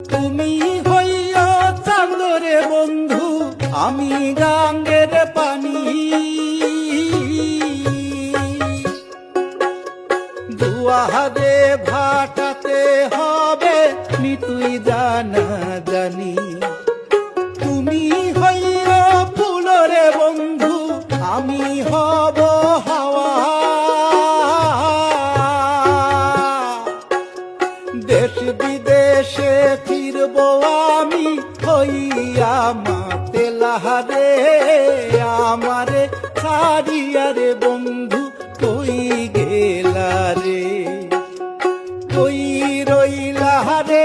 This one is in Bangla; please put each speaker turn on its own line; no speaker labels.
তুমি হইয়া চাঁদরে বন্ধু, আমি গাঙ্গের পানি। দুয়ারে ভাটাতে হবে নিতুই জানা জানি। তুমি হইয়া ফুলরে বন্ধু, আমি হব হাওয়া। দেশ বিদেশে ফিরব আমি হইয়া মাতেলাহারে। আমারে ছাড়িয়া রে বন্ধু কই গেলা রে, কই রইলা রে